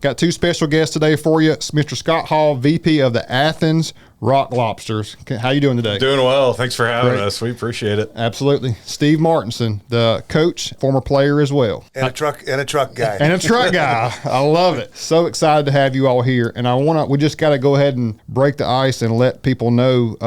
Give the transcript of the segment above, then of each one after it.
Got two special guests today for you. It's Mr. Scott Hall, VP of the Athens Rock Lobsters. How you doing today? Doing well. Thanks for having us. We appreciate it. Absolutely. Steve Martinson, the coach, former player as well. And a truck guy. And a truck guy. I love it. So excited to have you all here. And we just got to go ahead and break the ice and let people know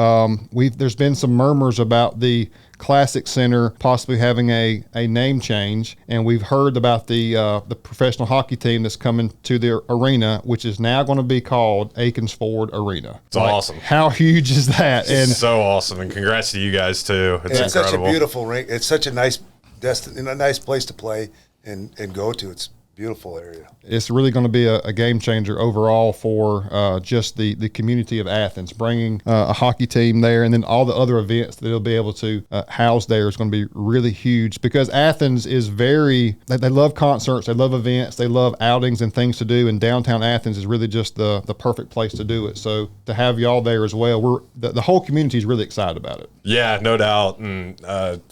there's been some murmurs about the Classic Center possibly having a name change, and we've heard about the professional hockey team that's coming to the arena, which is now going to be called Akins Ford Arena. It's awesome. How huge is that? And so awesome, and congrats to you guys too. It's incredible. Such a beautiful rink. It's such a nice a nice place to play and go to. It's a beautiful area. It's really going to be a game changer overall for just the community of Athens. Bringing a hockey team there, and then all the other events that they'll be able to house there is going to be really huge, because Athens is they love concerts, they love events, they love outings and things to do, and downtown Athens is really just the perfect place to do it. So to have y'all there as well, the whole community is really excited about it. Yeah, no doubt. And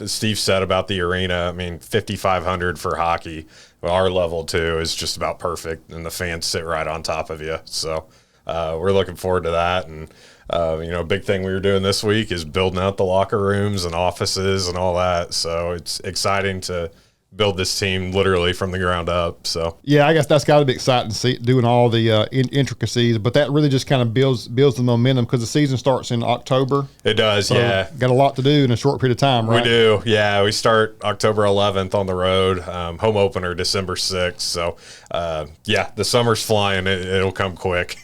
Steve said about the arena, I mean, 5,500 for hockey. Our level too is just about perfect, and the fans sit right on top of you. So we're looking forward to that. And a big thing we were doing this week is building out the locker rooms and offices and all that. So it's exciting to build this team literally from the ground up. So yeah, I guess that's got to be exciting to see, doing all the intricacies, but that really just kind of builds the momentum, because the season starts in October. It does. So yeah, got a lot to do in a short period of time, right? We do. Yeah, we start October 11th on the road, home opener December 6th. So the summer's flying. It'll come quick.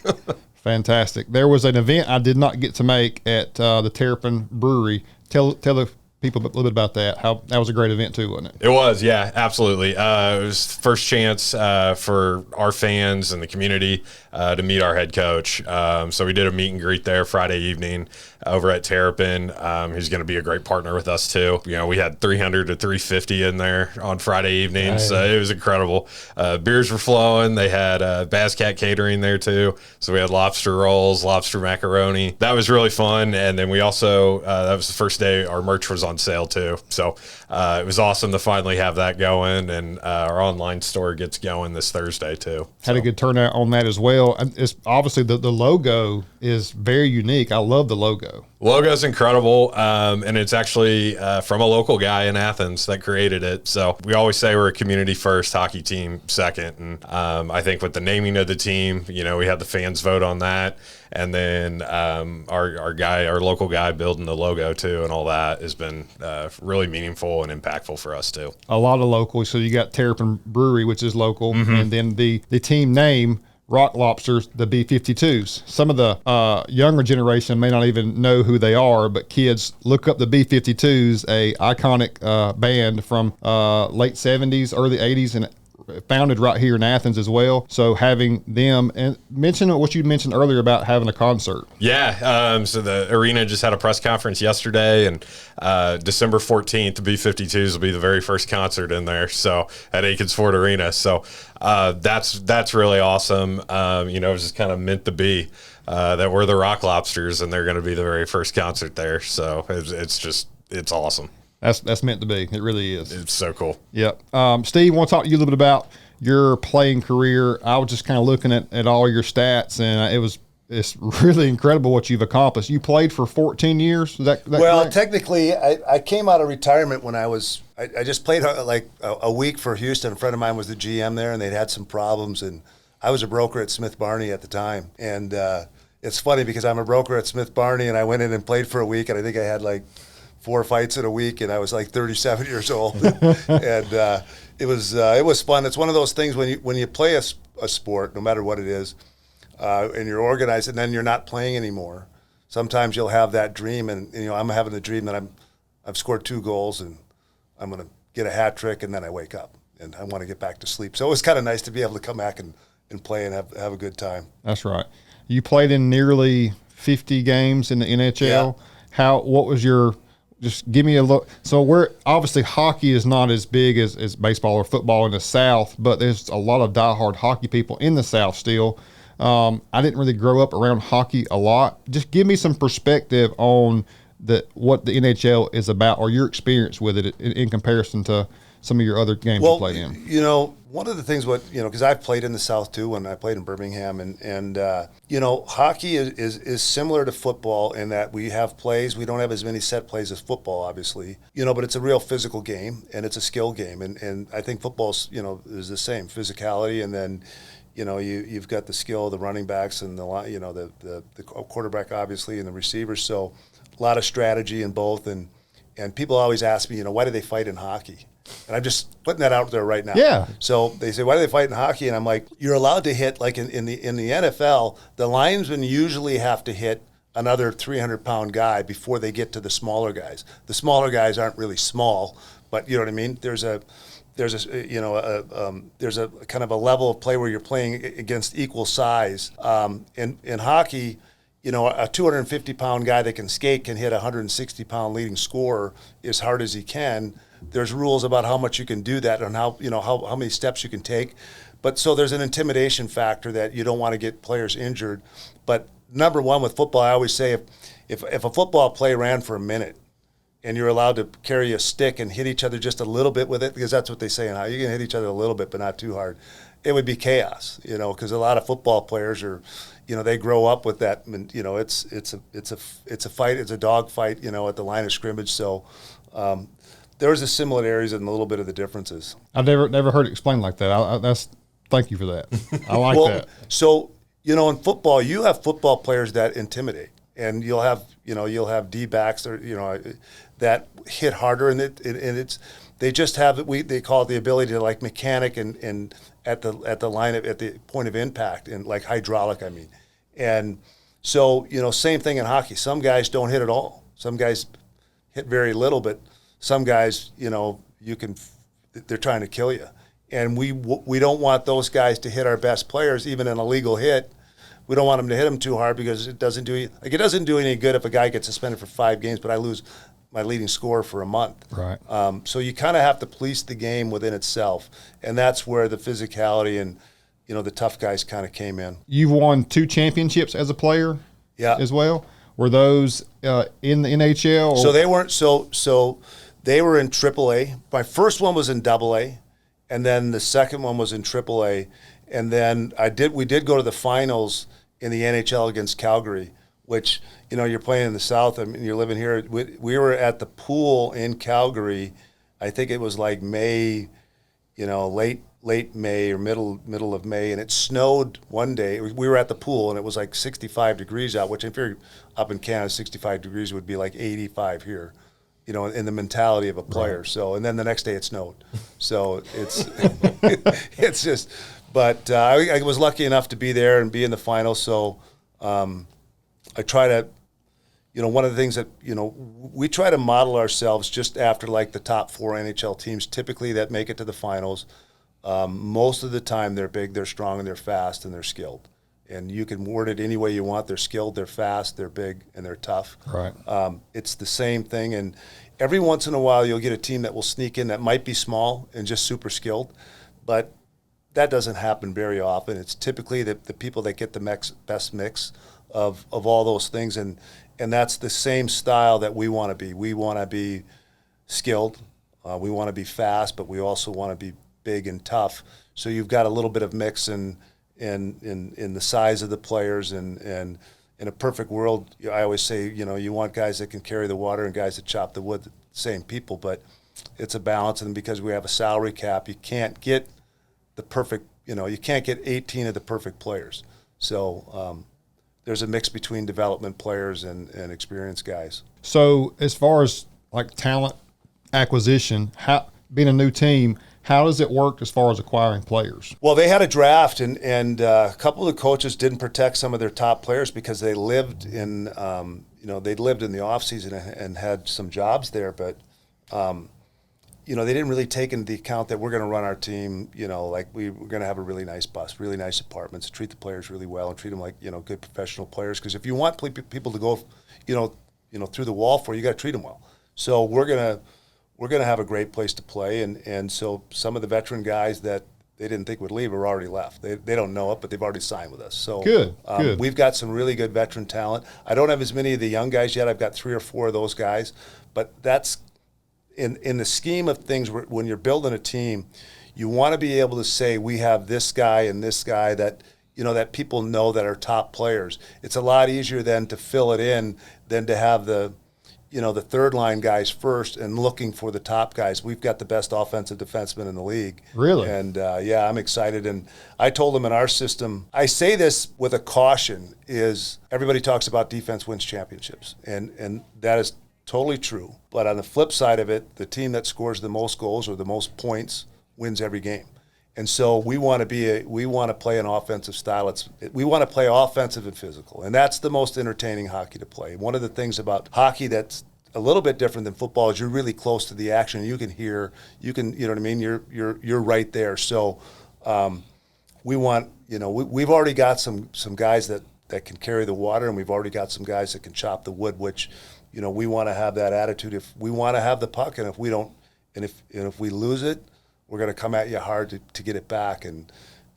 Fantastic. There was an event I did not get to make at the Terrapin Brewery. Tell the people a little bit about that. How that was a great event too, wasn't it? It was, yeah, absolutely. It was first chance for our fans and the community to meet our head coach. So we did a meet and greet there Friday evening over at Terrapin. He's going to be a great partner with us too. We had 300 to 350 in there on Friday evening, so it was incredible. Beers were flowing. They had Bass Cat Catering there too, so we had lobster rolls, lobster macaroni. That was really fun. And then we also that was the first day our merch was on sale too, so it was awesome to finally have that going, and our online store gets going this Thursday too. Had a good turnout on that as well. It's obviously the logo is very unique. I love the logo. Logo's incredible, and it's actually from a local guy in Athens that created it. So we always say we're a community first, hockey team second, and I think with the naming of the team, we had the fans vote on that, and then our local guy building the logo too, and all that has been really meaningful and impactful for us too. A lot of locals. So you got Terrapin Brewery, which is local, and then the team name, Rock Lobsters, the B-52s. Some of the younger generation may not even know who they are, but kids, look up the B-52s, a iconic band from late 70s, early 80s, and founded right here in Athens as well. So having them, and mention what you mentioned earlier about having a concert. Yeah, so the arena just had a press conference yesterday, and December 14th, the B-52s will be the very first concert in there, so at Akins Ford Arena. So that's really awesome. It was just kind of meant to be that we're the Rock Lobsters, and they're going to be the very first concert there. So it's awesome. That's meant to be. It really is. It's so cool. Yep. Steve, I want to talk to you a little bit about your playing career. I was just kind of looking at all your stats, and it's really incredible what you've accomplished. You played for 14 years. Is that well, correct? Technically, I came out of retirement when I just played like a week for Houston. A friend of mine was the GM there, and they'd had some problems, and I was a broker at Smith Barney at the time. And it's funny because I'm a broker at Smith Barney, and I went in and played for a week, and I think I had like 4 fights in a week, and I was like 37 years old, and it was fun. It's one of those things when you play a sport, no matter what it is, and you're organized, and then you're not playing anymore. Sometimes you'll have that dream, and I'm having the dream that I've scored 2 goals, and I'm going to get a hat trick, and then I wake up, and I want to get back to sleep. So it was kind of nice to be able to come back and play and have a good time. That's right. You played in nearly 50 games in the NHL. Yeah. What was your? Just give me a look. So obviously hockey is not as big as baseball or football in the South, but there's a lot of diehard hockey people in the South still. I didn't really grow up around hockey a lot. Just give me some perspective on what the NHL is about, or your experience with it in comparison to some of your other games you played in? You know, one of the things because I've played in the South too, when I played in Birmingham, and hockey is similar to football in that we have plays. We don't have as many set plays as football, obviously, but it's a real physical game and it's a skill game. And I think football's, is the same physicality. And then, you've got the skill of the running backs and the quarterback, obviously, and the receivers. So a lot of strategy in both. And people always ask me, why do they fight in hockey? And I'm just putting that out there right now. Yeah. So they say, why do they fight in hockey? And I'm like, you're allowed to hit, like in the NFL, the linesmen usually have to hit another 300-pound guy before they get to the smaller guys. The smaller guys aren't really small, but you know what I mean? There's a kind of a level of play where you're playing against equal size. In hockey, a 250-pound guy that can skate can hit a 160-pound leading scorer as hard as he can. There's rules about how much you can do that and how many steps you can take. But so there's an intimidation factor that you don't want to get players injured. But number one with football, I always say if a football play ran for a minute and you're allowed to carry a stick and hit each other just a little bit with it, because that's what they say in how you can hit each other a little bit but not too hard, it would be chaos, because a lot of football players are, they grow up with that, it's a fight, it's a dog fight, at the line of scrimmage. So there's the similarities and a little bit of the differences. I've never heard it explained like that. Thank you for that. I like that. So, in football, you have football players that intimidate, and you'll have D-backs or, that hit harder, and they just have they call it the ability to like mechanic and at the line at the point of impact and like hydraulic, and so same thing in hockey. Some guys don't hit at all. Some guys hit very little, but some guys they're trying to kill you, and we don't want those guys to hit our best players even in a legal hit. We don't want them to hit them too hard because it doesn't do any good if a guy gets suspended for 5 games, but I lose my leading scorer for a month. Right. So you kind of have to police the game within itself, and that's where the physicality and the tough guys kind of came in. You've won 2 championships as a player, as well. Were those in the NHL? Or? So they weren't. So they were in AAA. My first one was in AA, and then the second one was in AAA, and then we did go to the finals in the NHL against Calgary, which, you're playing in the South. You're living here. We were at the pool in Calgary. I think it was like May, late May or middle of May, and it snowed one day. We were at the pool, and it was like 65 degrees out, which if you're up in Canada, 65 degrees would be like 85 here, in the mentality of a player. Right. So, and then the next day it snowed. So it's it's just. But I was lucky enough to be there and be in the final. So I try to, one of the things that, we try to model ourselves just after like the top 4 NHL teams typically that make it to the finals. Most of the time they're big, they're strong, and they're fast, and they're skilled. And you can word it any way you want. They're skilled, they're fast, they're big, and they're tough. Right. It's the same thing. And every once in a while you'll get a team that will sneak in that might be small and just super skilled. But that doesn't happen very often. It's typically the people that get the best mix of all those things, and that's the same style that we want to be. We want to be skilled, we want to be fast, but we also want to be big and tough. So you've got a little bit of mix in the size of the players, and in a perfect world, I always say, you want guys that can carry the water and guys that chop the wood, same people, but it's a balance, and because we have a salary cap, you can't get the perfect, you can't get 18 of the perfect players. So there's a mix between development players and experienced guys. So as far as like talent acquisition, being a new team, how does it work as far as acquiring players? Well, they had a draft, and a couple of the coaches didn't protect some of their top players because they lived in, they'd lived in the off season and had some jobs there, but they didn't really take into account that we're going to run our team, like we're going to have a really nice bus, really nice apartments, treat the players really well, and treat them like, good professional players. Because if you want people to go, through the wall for you, got to treat them well. So we're gonna have a great place to play, and so some of the veteran guys that they didn't think would leave are already left. They don't know it, but they've already signed with us. So good. We've got some really good veteran talent. I don't have as many of the young guys yet. I've got 3 or 4 of those guys, but that's in the scheme of things, when you're building a team, you want to be able to say we have this guy and this guy that that people know that are top players. It's a lot easier then to fill it in than to have the third line guys first and looking for the top guys. We've got the best offensive defenseman in the league. Really? And yeah, I'm excited. And I told them in our system, I say this with a caution, is everybody talks about defense wins championships. And that is totally true. But on the flip side of it, the team that scores the most goals or the most points wins every game. And so we want to play an offensive style. We want to play offensive and physical, and that's the most entertaining hockey to play. One of the things about hockey that's a little bit different than football is you're really close to the action. You can hear, you know what I mean. You're right there. So we want, we've already got some guys that can carry the water, and we've already got some guys that can chop the wood. Which, we want to have that attitude. If we want to have the puck, and if we don't, and if we lose it, we're going to come at you hard to get it back and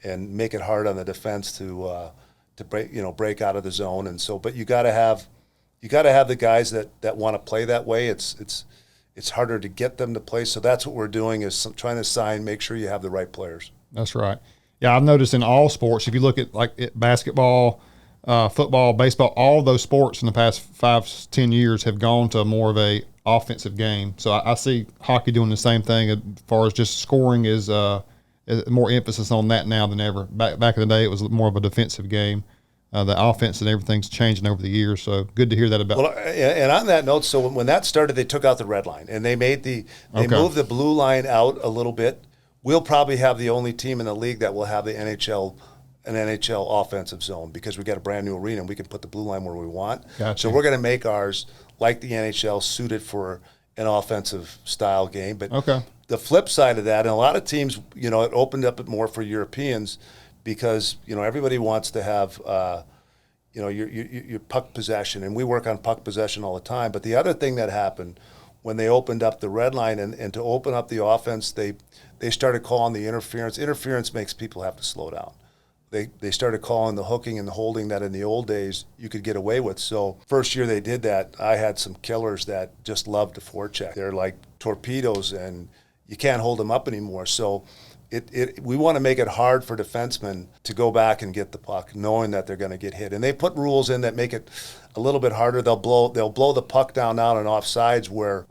make it hard on the defense to break out of the zone. And so, but you got to have the guys that want to play that way. It's harder to get them to play. So that's what we're doing, is trying to make sure you have the right players. That's right. Yeah, I've noticed in all sports, if you look at basketball, football, baseball, all those sports in the past 5-10 years have gone to more of a offensive game. So I see hockey doing the same thing as far as just scoring is more emphasis on that now than ever. Back in the day, it was more of a defensive game. The offense and everything's changing over the years. So good to hear that about. Well, and on that note, so when that started, they took out the red line and they moved the blue line out a little bit. We'll probably have the only team in the league that will have an NHL offensive zone, because we got a brand new arena and we can put the blue line where we want. Gotcha. So we're going to make ours like the NHL, suited for an offensive style game. But the flip side of that, and a lot of teams, it opened up it more for Europeans, because everybody wants to have your puck possession, and we work on puck possession all the time. But the other thing that happened when they opened up the red line and to open up the offense, they started calling the interference. Interference makes people have to slow down. They started calling the hooking and the holding that in the old days you could get away with. So first year they did that, I had some killers that just loved to forecheck. They're like torpedoes, and you can't hold them up anymore. So we want to make it hard for defensemen to go back and get the puck, knowing that they're going to get hit. And they put rules in that make it a little bit harder. They'll blow the puck down out and offsides, where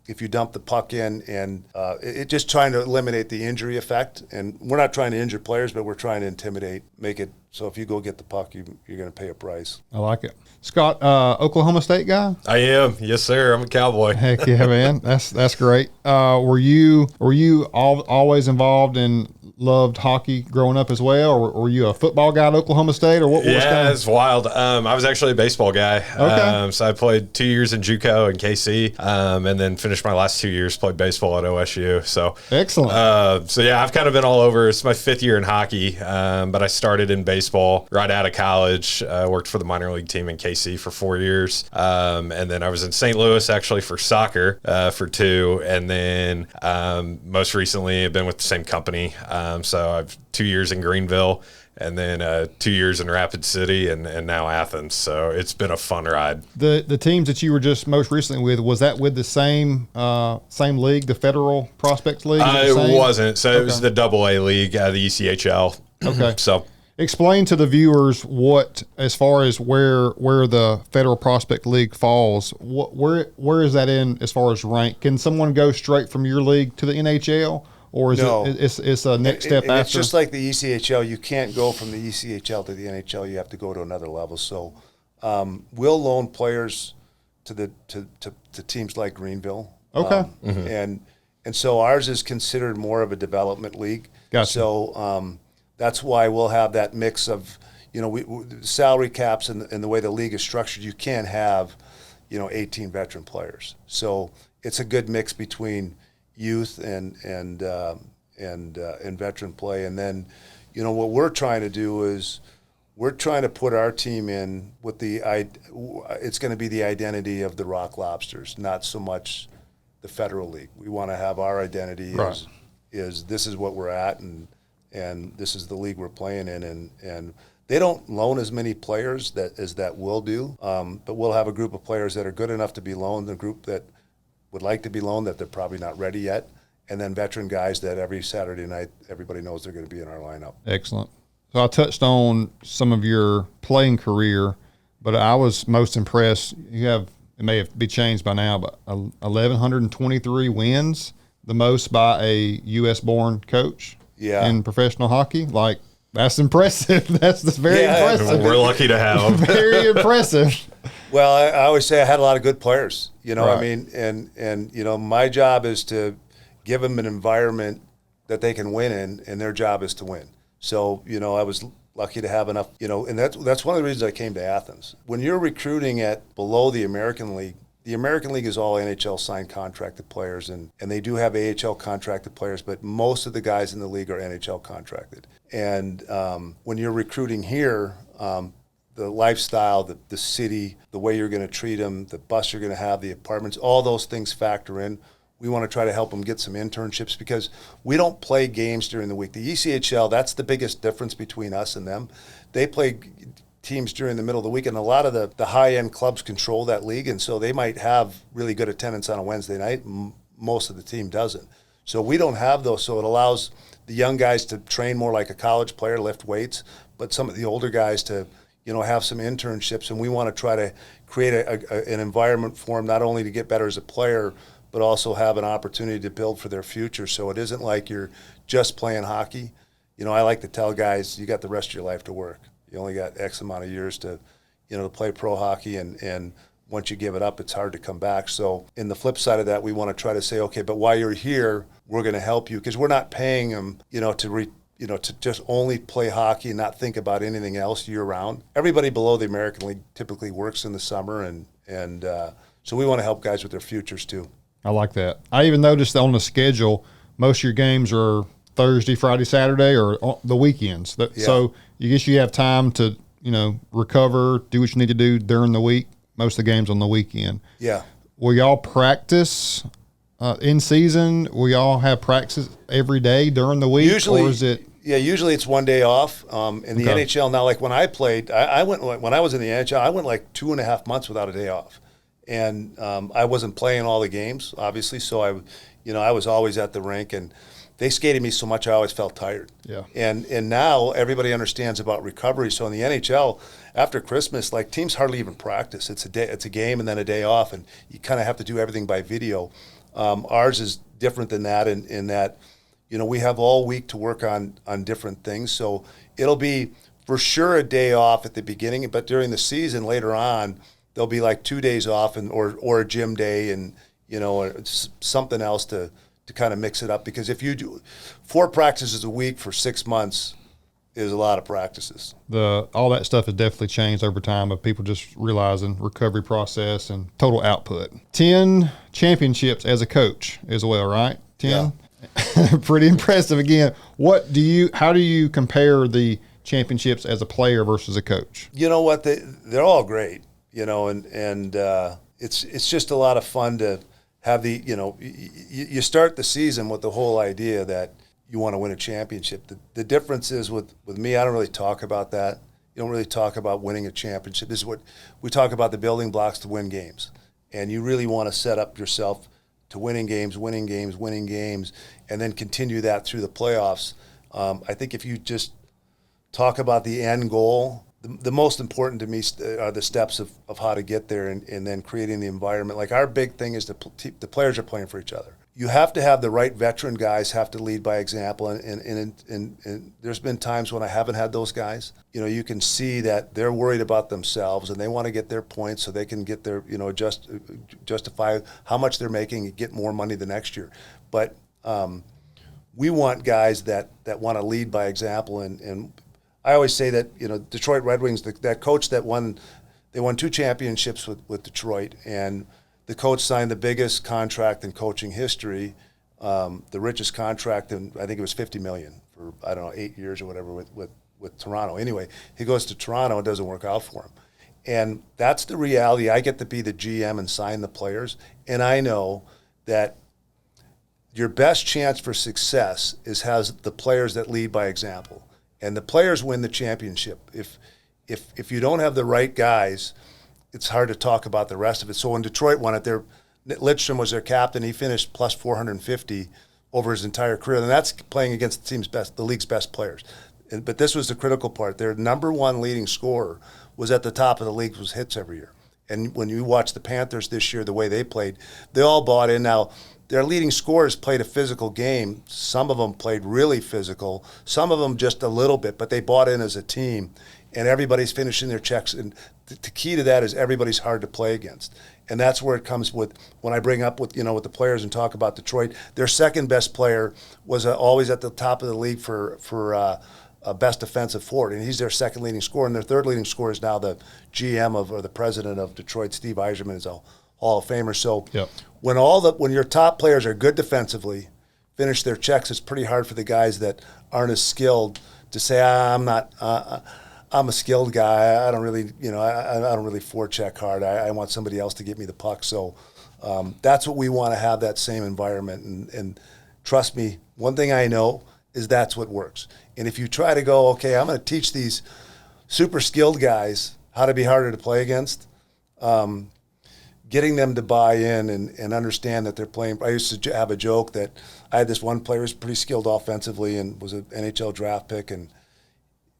if you dump the puck in, and it just trying to eliminate the injury effect. And we're not trying to injure players, but we're trying to intimidate, make it so if you go get the puck, you're going to pay a price. I like it. Scott, Oklahoma State guy? I am, yes sir. I'm a Cowboy. Heck yeah, man. That's great. Were you always involved in loved hockey growing up as well, or were you a football guy at Oklahoma State, or what? Yeah, it's wild. I was actually a baseball guy. Okay. So I played 2 years in JUCO and KC, and then finished my last 2 years played baseball at OSU. So excellent. So yeah, I've kind of been all over. It's my 5th year in hockey, but I started in baseball right out of college. Worked for the minor league team in KC for 4 years, and then I was in St. Louis actually for soccer for 2, and then most recently I've been with the same company. So I've 2 years in Greenville, and then 2 years in Rapid City, and now Athens. So it's been a fun ride. The teams that you were just most recently with, was that with the same league, the Federal Prospects League? It wasn't. So it was the AA League, the ECHL. Okay. So explain to the viewers what, as far as where the Federal Prospect League falls, where is that in as far as rank? Can someone go straight from your league to the NHL? Or is it's a next step after? It's just like the ECHL. You can't go from the ECHL to the NHL. You have to go to another level. So we'll loan players to teams like Greenville. Okay. And so ours is considered more of a development league. Gotcha. So that's why we'll have that mix of, salary caps and the way the league is structured. You can't have, 18 veteran players. So it's a good mix between youth and veteran play. And then, what we're trying to do is we're trying to put our team in with it's going to be the identity of the Rock Lobsters, not so much the Federal League. We want to have our identity is this is what we're at, and this is the league we're playing in. And they don't loan as many players as that we'll do, but we'll have a group of players that are good enough to be loaned, a group that would like to be loaned that they're probably not ready yet, and then veteran guys that every Saturday night everybody knows they're going to be in our lineup. Excellent. So I touched on some of your playing career, but I was most impressed. It may have be changed by now, but 1,123 wins, the most by a U.S.-born coach in professional hockey. Like, that's impressive. That's very impressive. We're lucky to have. Very impressive. Well, I always say I had a lot of good players. You know, Right. I mean, and you know, my job is to give them an environment that they can win in, and their job is to win. So, you know, I was lucky to have enough, you know, and that's one of the reasons I came to Athens. When you're recruiting at below the American League is all NHL signed contracted players, and they do have AHL contracted players, but most of the guys in the league are NHL contracted. And when you're recruiting here, the lifestyle, the city, the way you're going to treat them, the bus you're going to have, the apartments, all those things factor in. We want to try to help them get some internships because we don't play games during the week. The ECHL, that's the biggest difference between us and them. They play teams during the middle of the week, and a lot of the high-end clubs control that league, and so they might have really good attendance on a Wednesday night. Most of the team doesn't. So we don't have those, so it allows the young guys to train more like a college player, lift weights, but some of the older guys to, you know, have some internships, and we want to try to create an environment for them not only to get better as a player, but also have an opportunity to build for their future. So it isn't like you're just playing hockey. You know, I like to tell guys, you got the rest of your life to work. You only got X amount of years to, you know, to play pro hockey, and once you give it up, it's hard to come back. So in the flip side of that, we want to try to say, okay, but while you're here, we're going to help you, because we're not paying them, you know, to just only play hockey and not think about anything else year round. Everybody below the American League typically works in the summer, and so we want to help guys with their futures too. I like that. I even noticed on the schedule, most of your games are Thursday, Friday, Saturday, or on the weekends. So you guess you have time to, you know, recover, do what you need to do during the week. Most of the games on the weekend. Yeah. Will y'all practice in season? Will y'all have practice every day during the week? Usually, or is it? Yeah, usually it's one day off. In the NHL now, like when I played, when I was in the NHL, I went like 2.5 months without a day off. And I wasn't playing all the games, obviously, so I was always at the rink, and they skated me so much I always felt tired. Yeah. And now everybody understands about recovery. So in the NHL, after Christmas, like teams hardly even practice. It's a game and then a day off, and you kind of have to do everything by video. Ours is different than that in that, you know, we have all week to work on different things. So it'll be for sure a day off at the beginning, but during the season later on, there'll be like 2 days off or a gym day, and, you know, or something else to kind of mix it up. Because if you do 4 practices a week for 6 months is a lot of practices. All that stuff has definitely changed over time of people just realizing recovery process and total output. 10 championships as a coach as well, right? 10? Yeah. Pretty impressive. Again, how do you compare the championships as a player versus a coach? You know what? They're all great. You know, and it's just a lot of fun to have you start the season with the whole idea that you want to win a championship. The difference is with me, I don't really talk about that. You don't really talk about winning a championship. This is what we talk about, the building blocks to win games. And you really want to set up yourself to winning games, and then continue that through the playoffs. I think if you just talk about the end goal, the most important to me are the steps of how to get there, and then creating the environment. Like our big thing is the players are playing for each other. You have to have the right veteran guys have to lead by example, and there's been times when I haven't had those guys. You know, you can see that they're worried about themselves and they want to get their points so they can get their, you know, justify how much they're making and get more money the next year. But we want guys that want to lead by example, and I always say that, you know, Detroit Red Wings, that coach they won 2 championships with Detroit, and the coach signed the biggest contract in coaching history, the richest contract, and I think it was $50 million for, I don't know, 8 years or whatever with Toronto. Anyway, he goes to Toronto, it doesn't work out for him. And that's the reality. I get to be the GM and sign the players, and I know that your best chance for success has the players that lead by example. And the players win the championship. If you don't have the right guys, it's hard to talk about the rest of it. So when Detroit won it, Lidstrom was their captain. He finished plus 450 over his entire career, and that's playing against the league's best players. But this was the critical part. Their number one leading scorer was at the top of the league with hits every year. And when you watch the Panthers this year, the way they played, they all bought in. Now, their leading scorers played a physical game. Some of them played really physical. Some of them just a little bit, but they bought in as a team. And everybody's finishing their checks. And the key to that is everybody's hard to play against. And that's where it comes with when I bring up with the players and talk about Detroit. Their second best player was always at the top of the league for best defensive forward, and he's their second leading scorer. And their third leading scorer is now the GM or the president of Detroit. Steve Yzerman is a Hall of Famer. So when your top players are good defensively, finish their checks, it's pretty hard for the guys that aren't as skilled to say, I'm not. I'm a skilled guy. I don't really, I don't really forecheck hard. I want somebody else to get me the puck. So that's what we want to have, that same environment. And trust me, one thing I know is that's what works. And if you try to go, okay, I'm going to teach these super skilled guys how to be harder to play against, getting them to buy in and understand that they're playing. I used to have a joke that I had this one player who was pretty skilled offensively and was an NHL draft pick, and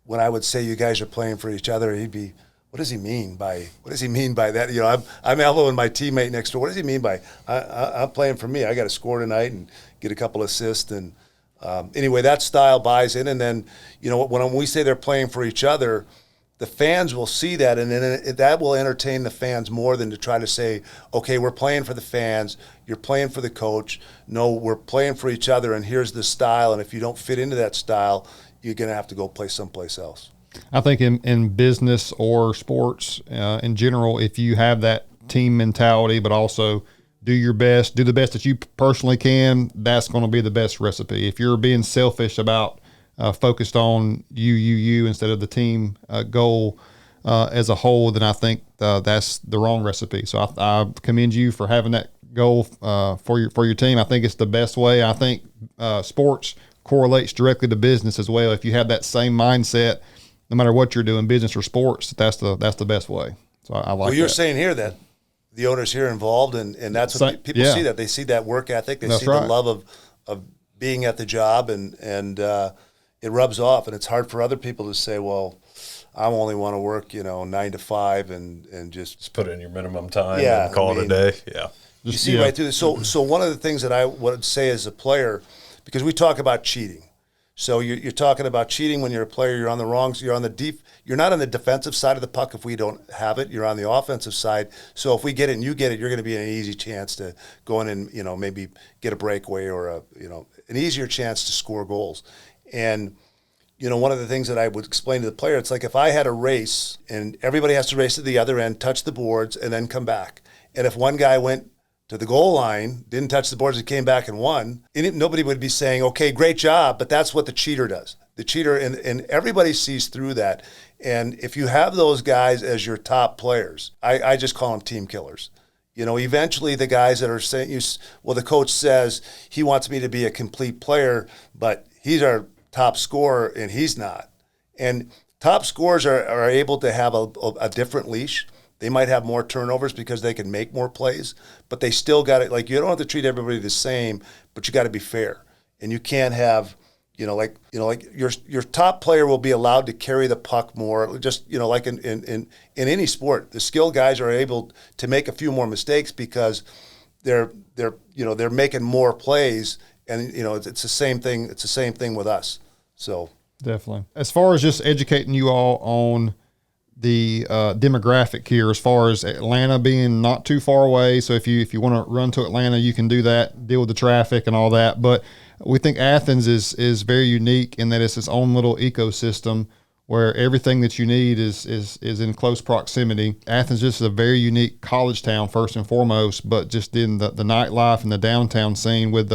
when I would say you guys are playing for each other, he'd be, what does he mean by that? I'm elbowing my teammate next door. What does he mean by I'm playing for me? I got to score tonight and get a couple assists. And anyway, that style buys in. And then when we say they're playing for each other, the fans will see that, and then that will entertain the fans more than to try to say, okay, we're playing for the fans, you're playing for the coach. No, we're playing for each other, and here's the style. And if you don't fit into that style, you're going to have to go play someplace else. I think in business or sports in general, if you have that team mentality, but also do the best that you personally can, that's going to be the best recipe. If you're being selfish about focused on you instead of the team goal as a whole, then I think that's the wrong recipe. So I commend you for having that goal for your team. I think it's the best way. I think sports correlates directly to business as well. If you have that same mindset, no matter what you're doing, business or sports, that's the best way. So I like. Well, you're saying here that the owners here involved, and that's what people see. That they see that work ethic, they see the love of being at the job, and it rubs off. And it's hard for other people to say, well, I only want to work 9 to 5 and just put in your minimum time and call it a day. Yeah, you see right through this. So one of the things that I would say as a player, because we talk about cheating. So you're talking about cheating when you're a player. You're on the wrong. You're not on the defensive side of the puck if we don't have it. You're on the offensive side. So if we get it and you get it, you're going to be an easy chance to go in and maybe get a breakaway or an easier chance to score goals. And one of the things that I would explain to the player, it's like if I had a race and everybody has to race to the other end, touch the boards, and then come back. And if one guy went to the goal line, didn't touch the boards, and came back and won, nobody would be saying, okay, great job, but that's what the cheater does. The cheater, and everybody sees through that. And if you have those guys as your top players, I just call them team killers. Eventually the guys that are saying, the coach says he wants me to be a complete player, but he's our top scorer and he's not. And top scorers are able to have a different leash. They might have more turnovers because they can make more plays, but they still got it. Like, you don't have to treat everybody the same, but you got to be fair. And you can't have, your top player will be allowed to carry the puck more. Just, like in any sport, the skilled guys are able to make a few more mistakes because they're making more plays. And it's the same thing. It's the same thing with us. So definitely, as far as just educating you all on the demographic here, as far as Atlanta being not too far away. So if you want to run to Atlanta, you can do that, deal with the traffic and all that. But we think Athens is very unique in that it's its own little ecosystem where everything that you need is in close proximity. Athens just is a very unique college town first and foremost, but just in the nightlife and the downtown scene with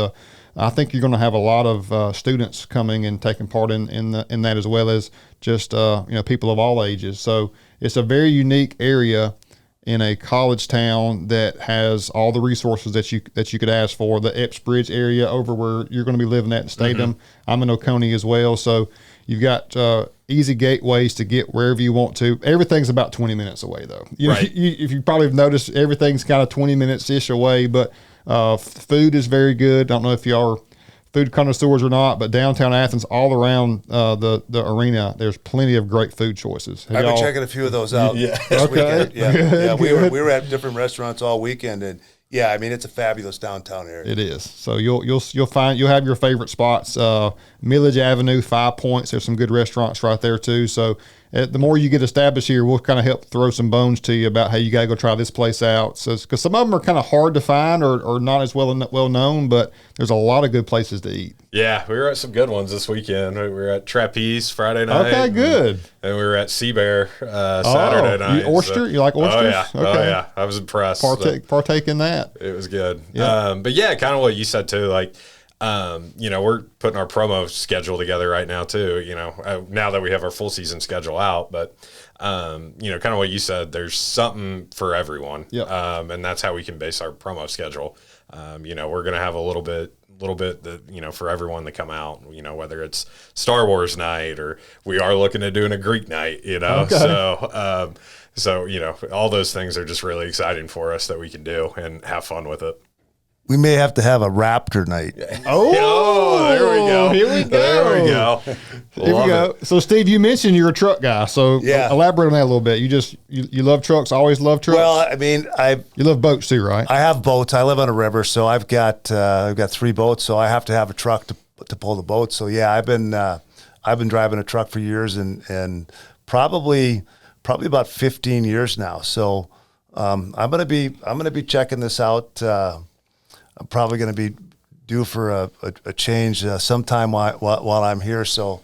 I think you're going to have a lot of students coming and taking part in that, as well as just people of all ages. So it's a very unique area in a college town that has all the resources that you could ask for. The Epps Bridge area over where you're going to be living at in Statham. Mm-hmm. I'm in Oconee as well. So You've got easy gateways to get wherever you want to. Everything's about 20 minutes away, though. Right. If you probably have noticed, everything's kind of 20 minutes-ish away, but food is very good. I don't know if you are food connoisseurs or not, but downtown Athens, all around the arena, there's plenty of great food choices. I've been checking a few of those out this weekend. Yeah, we were at different restaurants all weekend, and yeah, I mean, it's a fabulous downtown area. It is. So you'll have your favorite spots. Millage Avenue, 5 Points. There's some good restaurants right there too. So the more you get established here, we'll kind of help throw some bones to you about, hey, you got to go try this place out. So because some of them are kind of hard to find or not as well known, but there's a lot of good places to eat. Yeah, we were at some good ones this weekend. We were at Trapeze Friday night. Okay, good. And we were at Sea Bear Saturday night. Oyster? You like oysters? Oh, yeah. Okay. Oh, yeah. I was impressed. Partake in that. It was good. Yeah. But yeah, kind of what you said too. Like, we're putting our promo schedule together right now too. Now that we have our full season schedule out, but kind of what you said. There's something for everyone. Yeah. And that's how we can base our promo schedule. We're gonna have a little bit that for everyone to come out, whether it's Star Wars night or we are looking at doing a Greek night, Okay. So all those things are just really exciting for us that we can do and have fun with it. We may have to have a Raptor night. Oh, there we go. Here we go. There we go. Here we go. So, Steve, you mentioned you're a truck guy. So, elaborate on that a little bit. You love trucks. Always love trucks. Well, I mean, you love boats too, right? I have boats. I live on a river, so I've got 3 boats. So I have to have a truck to pull the boat. So yeah, I've been driving a truck for years and probably about 15 years now. So I'm gonna be checking this out. I'm probably going to be due for a change sometime while I'm here. So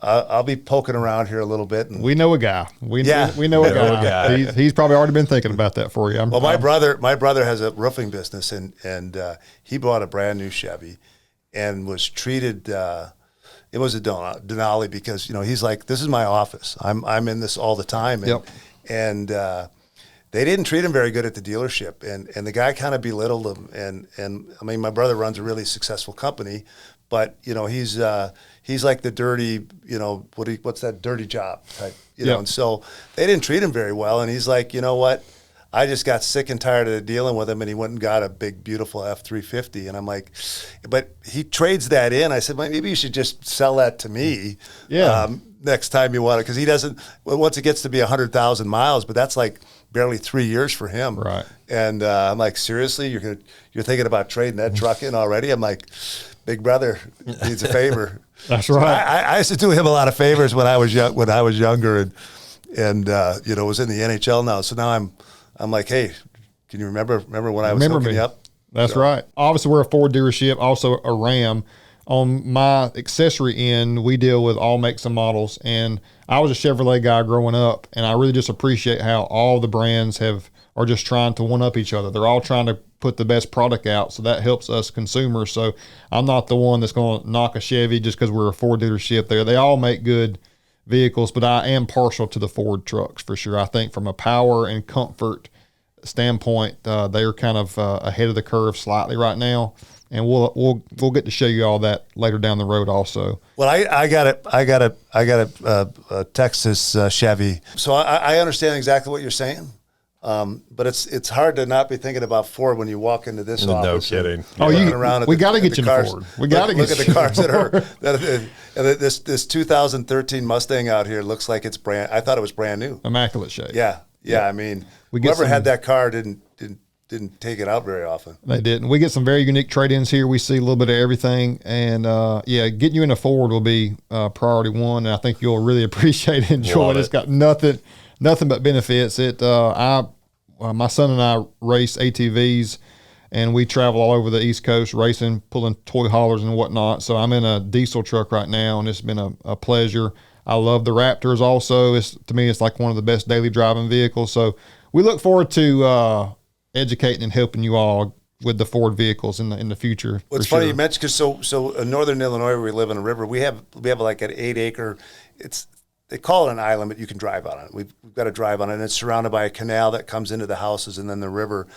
I'll be poking around here a little bit. And we know a guy. We know a guy. He's probably already been thinking about that for you. My brother has a roofing business, and he bought a brand new Chevy and was treated. It was a Denali because he's like, this is my office. I'm in this all the time. And, yep. And they didn't treat him very good at the dealership, and the guy kind of belittled him. And I mean, my brother runs a really successful company, but he's like the dirty, what's that dirty job type, Yep. And so they didn't treat him very well. And he's like, you know what? I just got sick and tired of dealing with him, and he went and got a big, beautiful F-350. And I'm like, but he trades that in. I said, well, maybe you should just sell that to me. Yeah. Next time you want it, because he doesn't. Once it gets to be 100,000 miles, but that's like barely 3 years for him. Right. And I'm like, seriously, you're thinking about trading that truck in already? I'm like, big brother needs a favor. That's right. I used to do him a lot of favors when I was younger, and was in the NHL now. So now I'm like, hey, can you remember when I was hooking you up? That's right. Obviously, we're a Ford dealership, also a Ram. On my accessory end, we deal with all makes and models. And I was a Chevrolet guy growing up, and I really just appreciate how all the brands are just trying to one-up each other. They're all trying to put the best product out, so that helps us consumers. So I'm not the one that's going to knock a Chevy just because we're a Ford dealership there. They all make good vehicles, but I am partial to the Ford trucks for sure. I think from a power and comfort standpoint, they're kind of ahead of the curve slightly right now. And we'll get to show you all that later down the road also. Well, I got a Texas Chevy, so I understand exactly what you're saying. But it's hard to not be thinking about Ford when you walk into this office. No kidding. We got to get you to Ford. We got to look at the cars this 2013 Mustang out here looks like it's brand. I thought it was brand new. Immaculate shape. Yeah. I mean, whoever had that car didn't take it out very often. They didn't. We get some very unique trade-ins here. We see a little bit of everything, and getting you in a Ford will be priority one. And I think you'll really appreciate and enjoy it. It's got nothing but benefits. My son and I race ATVs, and we travel all over the East Coast racing, pulling toy haulers and whatnot. So I'm in a diesel truck right now, and it's been a pleasure. I love the Raptors also. To me, it's like one of the best daily driving vehicles. So we look forward to educating and helping you all with the Ford vehicles in the future. Well, it's funny you mentioned, because so in northern Illinois, where we live on a river, we have like an 8-acre. They call it an island, but you can drive on it. We've got to drive on it. And it's surrounded by a canal that comes into the houses and then the river.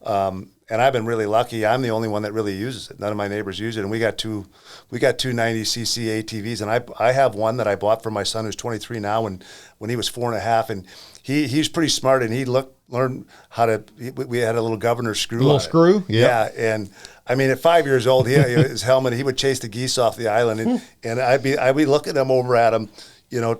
And I've been really lucky. I'm the only one that really uses it. None of my neighbors use it. And we got two 90cc ATVs. And I have one that I bought for my son who's 23 now when he was 4.5. And he's pretty smart, and he learned how to. We had a little governor screw. A little screw, yep. Yeah. And I mean, at 5 years old, he had his helmet. He would chase the geese off the island, and I'd be looking over at him,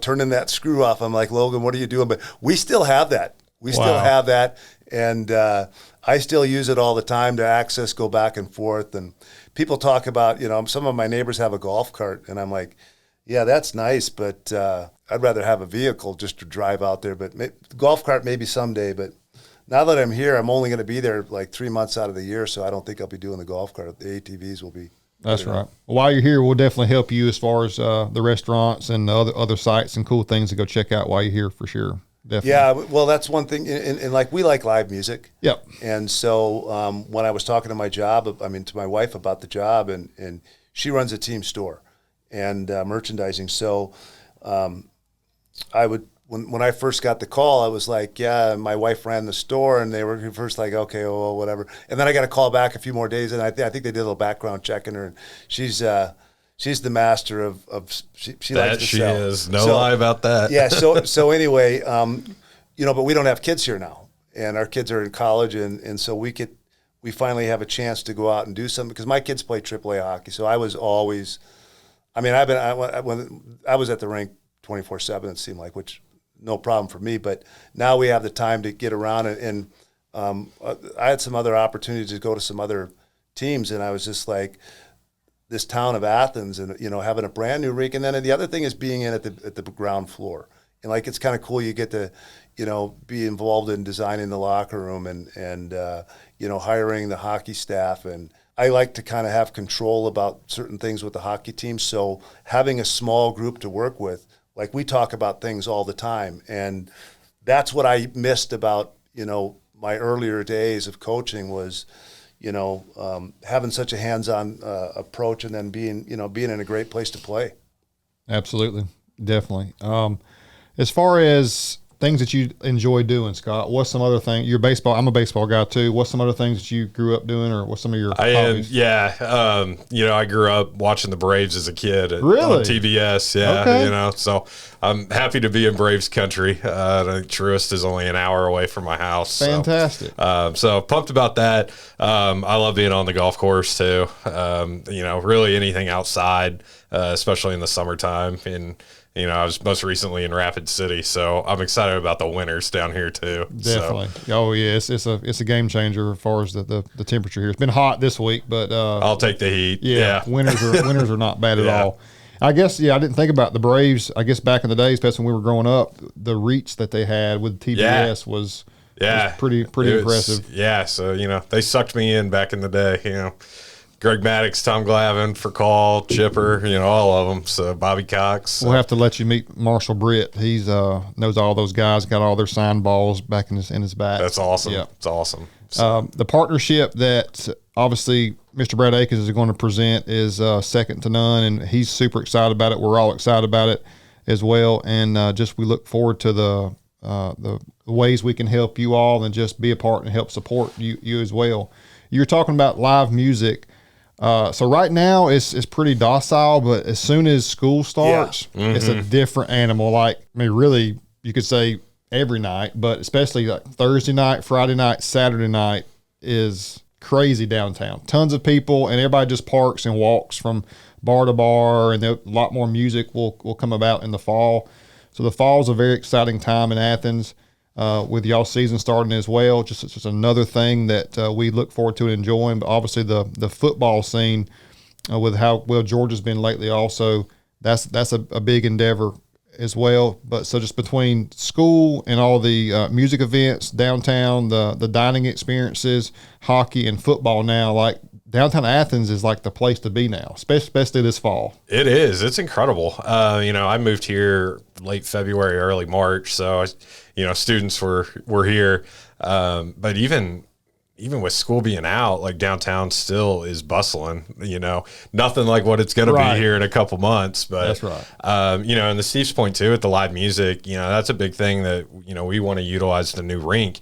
turning that screw off. I'm like, Logan, what are you doing? But we still have that. Still have that, and I still use it all the time to access, go back and forth. And people talk about, some of my neighbors have a golf cart, and I'm like, yeah, that's nice, but I'd rather have a vehicle just to drive out there. But golf cart maybe someday. But now that I'm here, I'm only going to be there like 3 months out of the year, so I don't think I'll be doing the golf cart. The ATVs will be. That's right. While you're here, we'll definitely help you as far as the restaurants and the other sites and cool things to go check out while you're here for sure. Definitely. Yeah, well, that's one thing, and like we like live music. Yep. And so when I was talking to my wife about the job, and she runs a team store and merchandising. So I would when I first got the call, I was like, yeah, my wife ran the store, and they were first like, okay, well, whatever. And then I got a call back a few more days, and I think they did a little background check in her, and she's the master of she likes to sell. She is. No lie about that. Yeah. So anyway, but we don't have kids here now, and our kids are in college, and so we finally have a chance to go out and do something, because my kids play AAA hockey. So I was always, when I was at the rink 24/7, it seemed like, which no problem for me. But now we have the time to get around, and I had some other opportunities to go to some other teams, and I was just like, this town of Athens, and having a brand new rink, and then the other thing is being in at the ground floor, and like it's kind of cool. You get to be involved in designing the locker room and hiring the hockey staff, and I like to kind of have control about certain things with the hockey team. So having a small group to work with, like we talk about things all the time, and that's what I missed about my earlier days of coaching was. Having such a hands-on approach, and then being in a great place to play. Absolutely. Definitely. As far as things that you enjoy doing, Scott, what's some other thing? I'm a baseball guy too. What's some other things that you grew up doing, or what's some of your hobbies? I grew up watching the Braves as a kid on TBS. Yeah. Okay. So I'm happy to be in Braves country. Truist is only an hour away from my house. Fantastic. So pumped about that. I love being on the golf course too. Really anything outside, especially in the summertime. And I was most recently in Rapid City, so I'm excited about the winters down here too. Definitely. So. Oh yeah, it's a game changer as far as the temperature here. It's been hot this week, but I'll take the heat. Yeah. Winters are not bad at all. I guess I didn't think about the Braves. I guess back in the days, especially when we were growing up, the reach that they had with TBS was pretty impressive. Yeah. So they sucked me in back in the day. Greg Maddux, Tom Glavine, Furcall, Chipper, all of them. So Bobby Cox. So. We'll have to let you meet Marshall Britt. He's knows all those guys, got all their signed balls back in his bat. That's awesome. Yeah. It's awesome. So. The partnership that obviously Mr. Brad Akins is going to present is second to none, and he's super excited about it. We're all excited about it as well, and we look forward to the ways we can help you all and just be a part and help support you as well. You're talking about live music. So right now it's pretty docile, but as soon as school starts, it's a different animal. Like, really, you could say every night, but especially like Thursday night, Friday night, Saturday night is crazy downtown. Tons of people, and everybody just parks and walks from bar to bar, and a lot more music will come about in the fall. So the fall is a very exciting time in Athens. With y'all season starting as well, it's just another thing that we look forward to and enjoying. But obviously the football scene, with how well Georgia's been lately, also that's a big endeavor as well. But so just between school and all the music events downtown, the dining experiences, hockey and football now, like downtown Athens is like the place to be now, especially this fall. It is. It's incredible. I moved here late February, early March, so students were here. But even even with school being out, like downtown still is bustling, nothing like what it's going to be here in a couple months. But that's right. And the Steve's point too, with the live music, that's a big thing that, we want to utilize the new rink.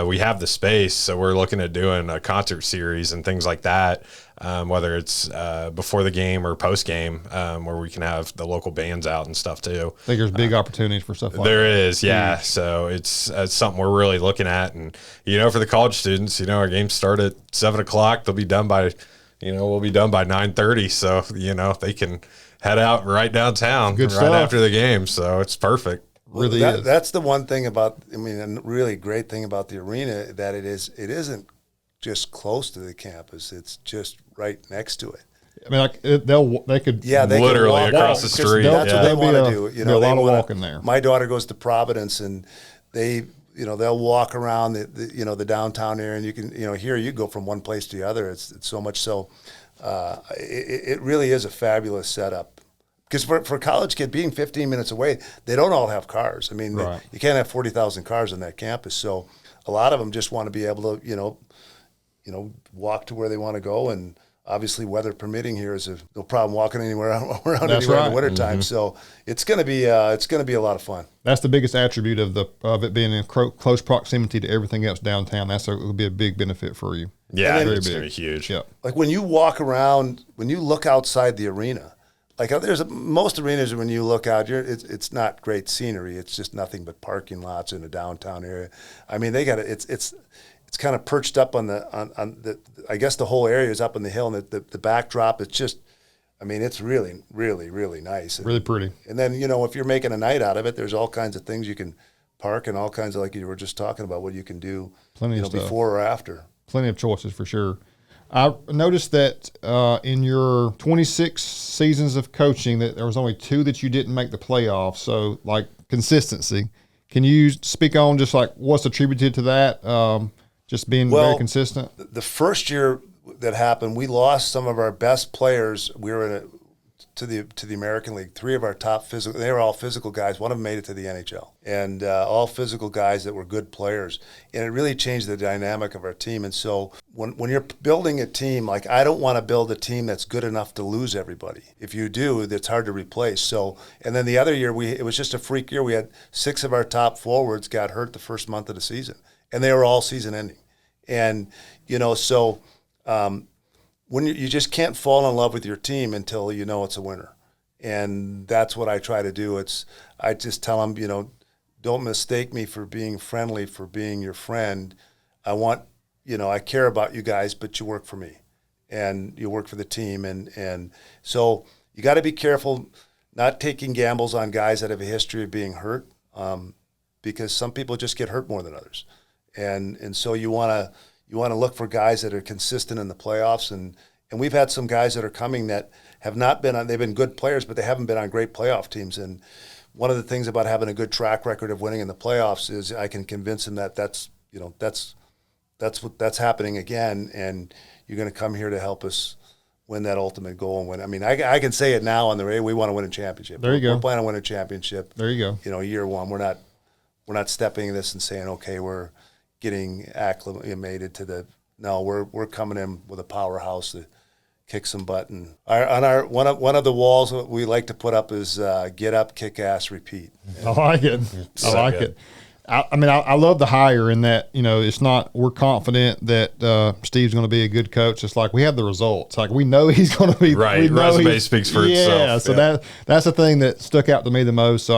We have the space, so we're looking at doing a concert series and things like that. Whether it's before the game or post game, where we can have the local bands out and stuff too. I think there's big opportunities for stuff like that. There is, yeah. Huge. So it's something we're really looking at. And, for the college students, our games start at 7 o'clock. They'll be done by, we'll be done by 9:30. So, they can head out right downtown after the game. So it's perfect. Really is. That's the one thing about, a really great thing about the arena, that it isn't just close to the campus. It's just right next to it. They could literally walk across the street. That's what they want to do. A lot of walking there. My daughter goes to Providence, and they'll walk around the downtown area, and you can here you go from one place to the other. It's so much so. It really is a fabulous setup. Because for a college kid, being 15 minutes away, they don't all have cars. You can't have 40,000 cars on that campus. So a lot of them just want to be able to walk to where they want to go, and obviously weather permitting here is no problem walking anywhere around in the wintertime. So it's going to be a lot of fun. That's the biggest attribute of it being in close proximity to everything else downtown. It will be a big benefit for you. Yeah, it's going to be huge. Yeah. Like when you walk around, when you look outside the arena, like most arenas, when you look out, it's not great scenery. It's just nothing but parking lots in the downtown area. They got it's kind of perched up on the I guess the whole area is up on the hill, and the backdrop, it's just, it's really, really, really nice. Really pretty. And then, if you're making a night out of it, there's all kinds of things you can park, and all kinds of, like you were just talking about, what you can do before or after. Plenty of choices for sure. I noticed that in your 26 seasons of coaching that there was only 2 that you didn't make the playoffs. So, like, consistency. Can you speak on just like what's attributed to that? Just being very consistent. The first year that happened, we lost some of our best players. We were to the American League. 3 of our top physical, they were all physical guys. One of them made it to the NHL, and all physical guys that were good players. And it really changed the dynamic of our team. And so when you're building a team, like, I don't want to build a team that's good enough to lose everybody. If you do, that's hard to replace. So, and then the other year, it was just a freak year. We had 6 of our top forwards got hurt the first month of the season, and they were all season ending. And, when you just can't fall in love with your team until it's a winner. And that's what I try to do. I just tell them, don't mistake me for being friendly, for being your friend. I care about you guys, but you work for me, and you work for the team. And so you got to be careful not taking gambles on guys that have a history of being hurt, because some people just get hurt more than others. And so you want to look for guys that are consistent in the playoffs, and we've had some guys that are coming that have not been on. They've been good players, but they haven't been on great playoff teams. And one of the things about having a good track record of winning in the playoffs is I can convince them that that's happening again, and you're going to come here to help us win that ultimate goal and win. I can say it now on the radio. We want to win a championship. There you go. We're planning on winning a championship. There you go. Year one, we're not stepping in this and saying, okay, we're getting acclimated to the. No, we're coming in with a powerhouse to kick some butt. And one of the walls that we like to put up is get up, kick ass, repeat. I like it. I like it. I love the hire in that, it's not, we're confident that Steve's going to be a good coach. It's like we have the results. Like we know he's going to be right. Resume speaks for itself. Yeah. So that's the thing that stuck out to me the most. So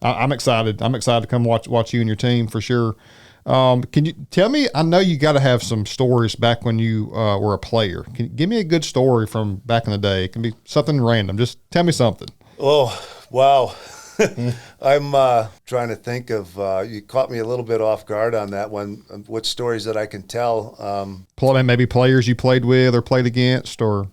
I'm excited. I'm excited to come watch you and your team for sure. Can you tell me, I know you got to have some stories back when you were a player. Can you give me a good story from back in the day? It can be something random. Just tell me something. Oh, wow. I'm trying to think of, you caught me a little bit off guard on that one, what stories that I can tell. Maybe players you played with or played against, or?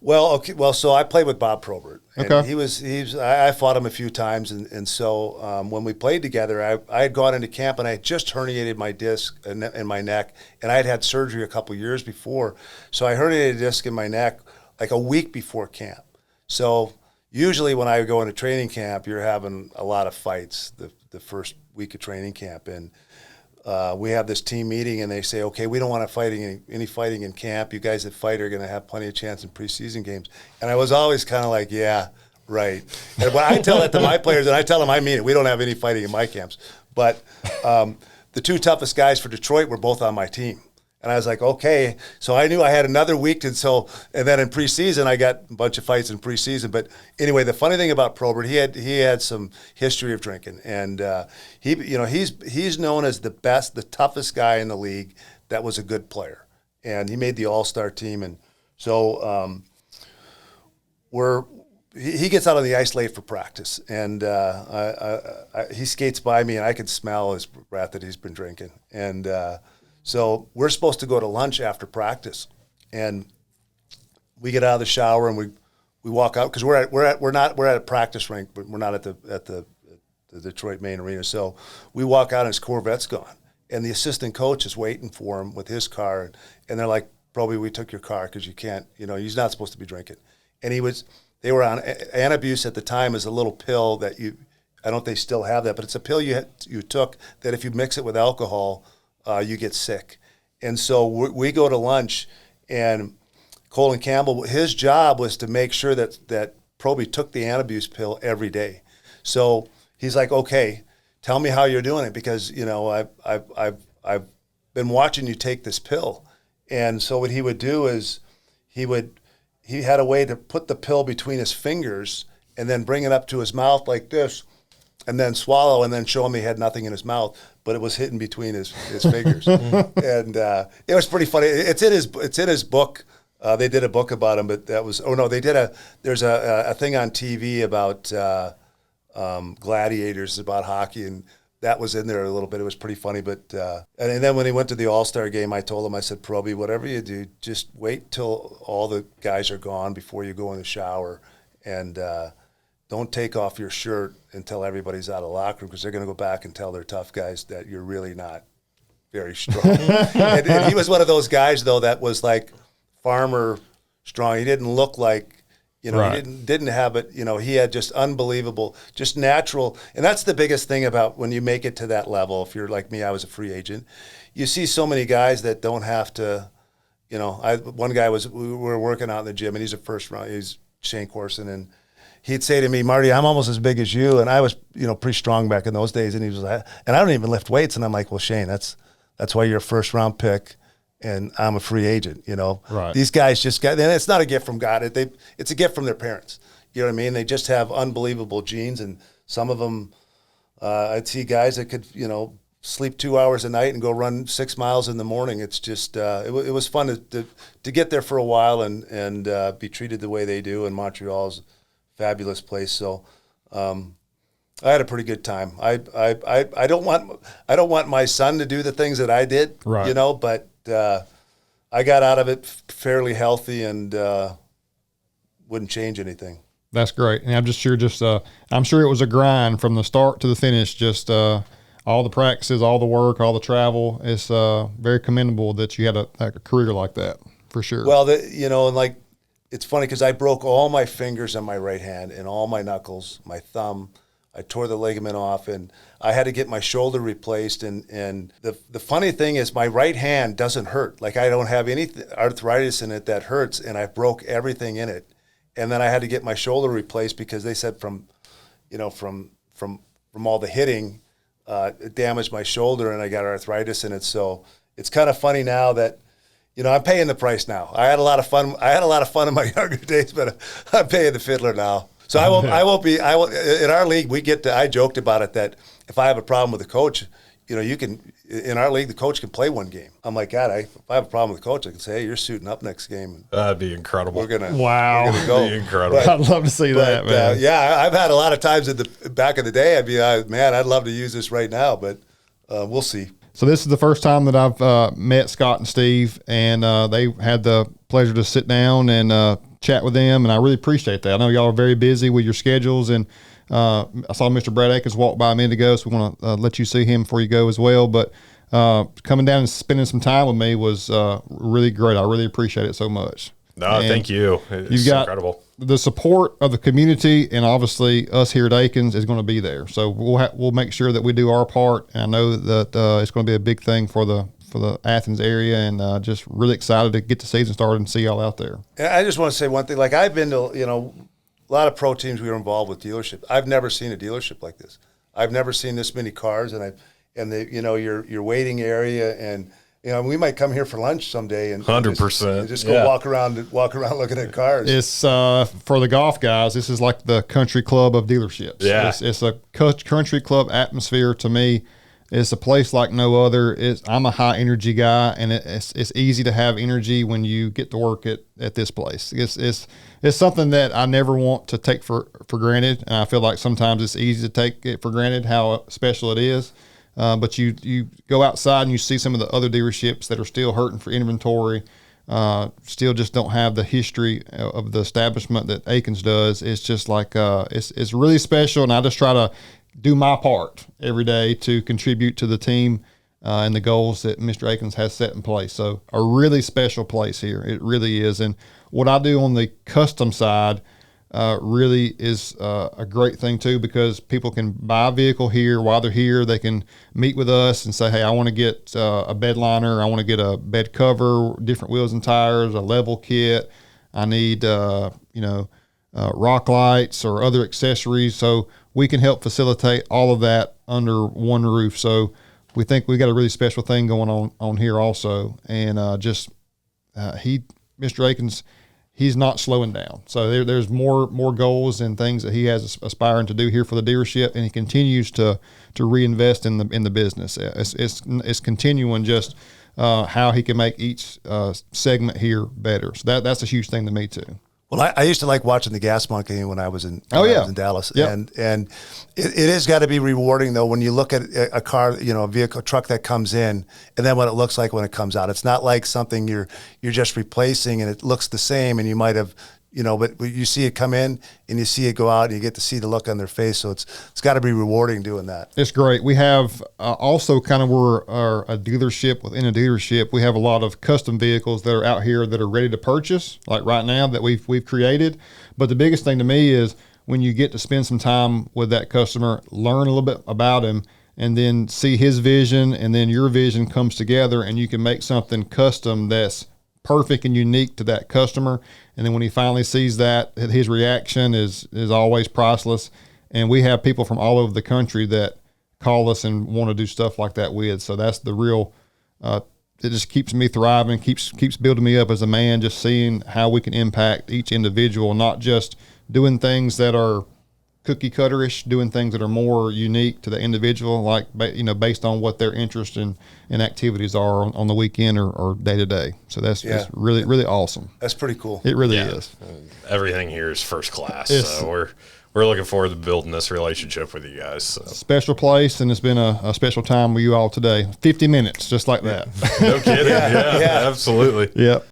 So I played with Bob Probert. And okay. I fought him a few times, and so when we played together, I had gone into camp, and I had just herniated my disc in my neck, and I had had surgery a couple years before. So I herniated a disc in my neck like a week before camp. So usually when I go into training camp, you're having a lot of fights the first week of training camp. And we have this team meeting, and they say, okay, we don't want to fight any fighting in camp. You guys that fight are going to have plenty of chance in preseason games. And I was always kind of like, yeah, right. And when I tell that to my players, and I tell them I mean it, we don't have any fighting in my camps. But the two toughest guys for Detroit were both on my team. And I was like, okay. So I knew I had another week. And then in preseason, I got a bunch of fights in preseason. But anyway, the funny thing about Probert, he had some history of drinking. And he's known as the best, the toughest guy in the league that was a good player. And he made the all-star team. And so he gets out on the ice late for practice. And he skates by me, and I can smell his breath that he's been drinking. And so we're supposed to go to lunch after practice, and we get out of the shower and we walk out because we're at a practice rink, but we're not at the Detroit main arena. So we walk out and his Corvette's gone, and the assistant coach is waiting for him with his car, and they're like, "Probably we took your car because you can't, he's not supposed to be drinking." And they were on Antabuse at the time as a little pill that I don't know if they still have that, but it's a pill you took that if you mix it with alcohol, you get sick. And so we go to lunch, and Colin Campbell, his job was to make sure that Proby took the Antabuse pill every day. So he's like, okay, tell me how you're doing it, because I've been watching you take this pill. And so what he would do is he had a way to put the pill between his fingers and then bring it up to his mouth like this, and then swallow, and then show him he had nothing in his mouth, but it was hidden between his fingers. And it was pretty funny. It's in his book. They did a book about him, but there's a thing on TV about gladiators, about hockey, and that was in there a little bit. It was pretty funny. But and then when he went to the All-Star game, I told him, I said, Proby, whatever you do, just wait till all the guys are gone before you go in the shower, and don't take off your shirt until everybody's out of the locker room, because they're going to go back and tell their tough guys that you're really not very strong. and he was one of those guys, though, that was like farmer strong. He didn't look like, right. He didn't have it. He had just unbelievable, just natural. And that's the biggest thing about when you make it to that level. If you're like me, I was a free agent. You see so many guys that don't have to, one guy we were working out in the gym, and he's a first round, he's Shane Corson, and he'd say to me, Marty, I'm almost as big as you. And I was, pretty strong back in those days. And he was like, and I don't even lift weights. And I'm like, well, Shane, that's why you're a first round pick and I'm a free agent, Right. These guys just and it's not a gift from God. It's a gift from their parents. You know what I mean? They just have unbelievable genes. And some of them, I'd see guys that could, sleep 2 hours a night and go run 6 miles in the morning. It's just, it was fun to get there for a while and be treated the way they do. And Montreal's fabulous place. So I had a pretty good time. I don't want my son to do the things that I did, right. But I got out of it fairly healthy and wouldn't change anything. That's great. And I'm sure it was a grind from the start to the finish, just all the practices, all the work, all the travel. It's very commendable that you had a career like that, for sure. Well, it's funny because I broke all my fingers on my right hand and all my knuckles, my thumb. I tore the ligament off, and I had to get my shoulder replaced. And the funny thing is my right hand doesn't hurt. Like, I don't have any arthritis in it that hurts, and I broke everything in it. And then I had to get my shoulder replaced because they said from all the hitting, it damaged my shoulder, and I got arthritis in it. So it's kind of funny now that, I'm paying the price now. I had a lot of fun in my younger days, but I'm paying the fiddler now. So I won't be in our league. I joked about it that if I have a problem with the coach, in our league, the coach can play one game. I'm like, God, if I have a problem with the coach, I can say, hey, you're suiting up next game. That'd be incredible. We're gonna go. That'd be incredible. I'd love to see that, man. I've had a lot of times back in the day, I'd be, man, I'd love to use this right now, but we'll see. So this is the first time that I've met Scott and Steve, and they had the pleasure to sit down and chat with them, and I really appreciate that. I know y'all are very busy with your schedules, and I saw Mr. Brad Akins walk by a minute ago, so we want to let you see him before you go as well. But coming down and spending some time with me was really great. I really appreciate it so much. No, thank you. It's incredible. the support of the community and obviously us here at Akins is going to be there. So we'll make sure that we do our part. And I know that it's going to be a big thing for the Athens area, and just really excited to get the season started and see y'all out there. And I just want to say one thing. Like, I've been to, a lot of pro teams we were involved with dealerships. I've never seen a dealership like this. I've never seen this many cars, and your waiting area, and we might come here for lunch someday and 100% just go walk around looking at cars. It's for the golf guys. This is like the country club of dealerships. Yeah, it's a country club atmosphere to me. It's a place like no other. I'm a high energy guy, and it's easy to have energy when you get to work at this place. It's something that I never want to take for granted, and I feel like sometimes it's easy to take it for granted how special it is. But you go outside and you see some of the other dealerships that are still hurting for inventory, still just don't have the history of the establishment that Akins does. It's just like it's really special, and I just try to do my part every day to contribute to the team and the goals that Mr. Akins has set in place. So a really special place here. It really is. And what I do on the custom side really is a great thing too, because people can buy a vehicle here. While they're here, they can meet with us and say, hey, I want to get a bed liner. I want to get a bed cover, different wheels and tires, a level kit. I need, rock lights or other accessories. So we can help facilitate all of that under one roof. So we think we got a really special thing going on here also. And Mr. Akins, he's not slowing down. So there's more goals and things that he has aspiring to do here for the dealership, and he continues to reinvest in the business. It's continuing just how he can make each segment here better. So that's a huge thing to me too. Well, I used to like watching the Gas Monkey when I was in Dallas, yep. and it has got to be rewarding though when you look at a car, a vehicle, truck that comes in, and then what it looks like when it comes out. It's not like something you're just replacing and it looks the same, and you might have, but you see it come in and you see it go out, and you get to see the look on their face. So it's got to be rewarding doing that. It's great. We have also kind of we're a dealership within a dealership. We have a lot of custom vehicles that are out here that are ready to purchase, like right now that we've created. But the biggest thing to me is when you get to spend some time with that customer, learn a little bit about him, and then see his vision, and then your vision comes together, and you can make something custom that's perfect and unique to that customer. And then when he finally sees that, his reaction is always priceless. And we have people from all over the country that call us and want to do stuff like that with. So that's the real, it just keeps me thriving, keeps building me up as a man, just seeing how we can impact each individual, not just doing things that are cookie cutterish, doing things that are more unique to the individual, like, based on what their interest in activities are on the weekend or day to day. So that's really, really awesome. That's pretty cool. It really is. Everything here is first class. So we're looking forward to building this relationship with you guys. So. Special place, and it's been a special time with you all today. 50 minutes, just like that. No kidding. Yeah, absolutely. Yep.